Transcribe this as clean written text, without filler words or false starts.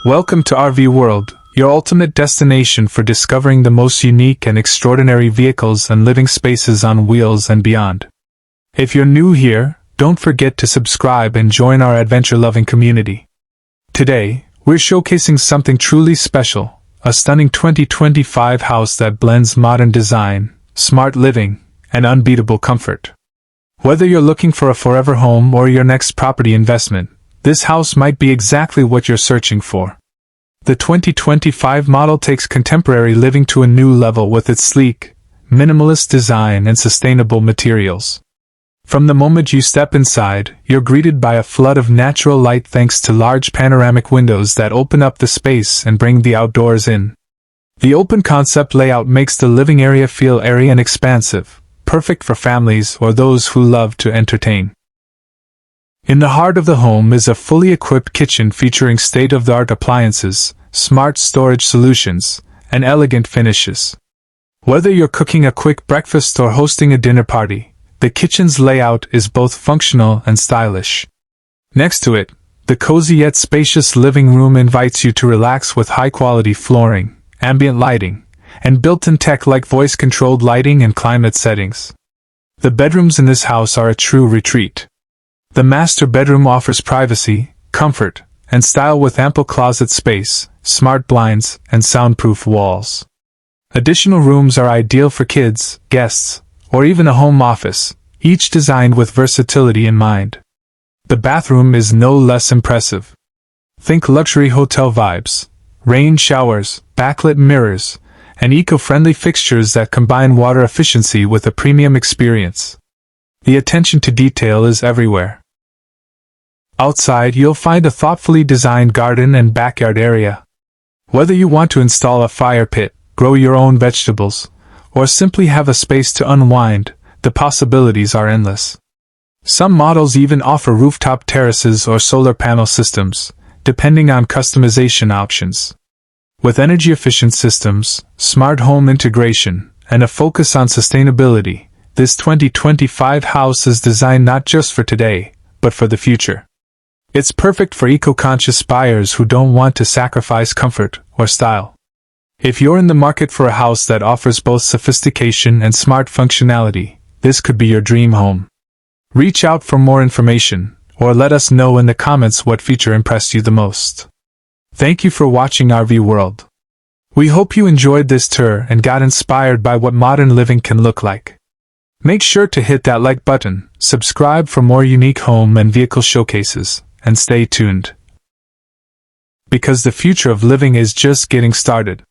Welcome to RV World, your ultimate destination for discovering the most unique and extraordinary vehicles and living spaces on wheels and beyond. If you're new here, don't forget to subscribe and join our adventure-loving community. Today, we're showcasing something truly special, a stunning 2025 house that blends modern design, smart living, and unbeatable comfort. Whether you're looking for a forever home or your next property investment, this house might be exactly what you're searching for. The 2025 model takes contemporary living to a new level with its sleek, minimalist design and sustainable materials. From the moment you step inside, you're greeted by a flood of natural light thanks to large panoramic windows that open up the space and bring the outdoors in. The open concept layout makes the living area feel airy and expansive, perfect for families or those who love to entertain. In the heart of the home is a fully equipped kitchen featuring state-of-the-art appliances, smart storage solutions, and elegant finishes. Whether you're cooking a quick breakfast or hosting a dinner party, the kitchen's layout is both functional and stylish. Next to it, the cozy yet spacious living room invites you to relax with high-quality flooring, ambient lighting, and built-in tech like voice-controlled lighting and climate settings. The bedrooms in this house are a true retreat. The master bedroom offers privacy, comfort, and style with ample closet space, smart blinds, and soundproof walls. Additional rooms are ideal for kids, guests, or even a home office, each designed with versatility in mind. The bathroom is no less impressive. Think luxury hotel vibes, rain showers, backlit mirrors, and eco-friendly fixtures that combine water efficiency with a premium experience. The attention to detail is everywhere. Outside, you'll find a thoughtfully designed garden and backyard area. Whether you want to install a fire pit, grow your own vegetables, or simply have a space to unwind, the possibilities are endless. Some models even offer rooftop terraces or solar panel systems, depending on customization options. With energy-efficient systems, smart home integration, and a focus on sustainability, this 2025 house is designed not just for today, but for the future. It's perfect for eco-conscious buyers who don't want to sacrifice comfort or style. If you're in the market for a house that offers both sophistication and smart functionality, this could be your dream home. Reach out for more information, or let us know in the comments what feature impressed you the most. Thank you for watching RV World. We hope you enjoyed this tour and got inspired by what modern living can look like. Make sure to hit that like button, subscribe for more unique home and vehicle showcases, and stay tuned. Because the future of living is just getting started.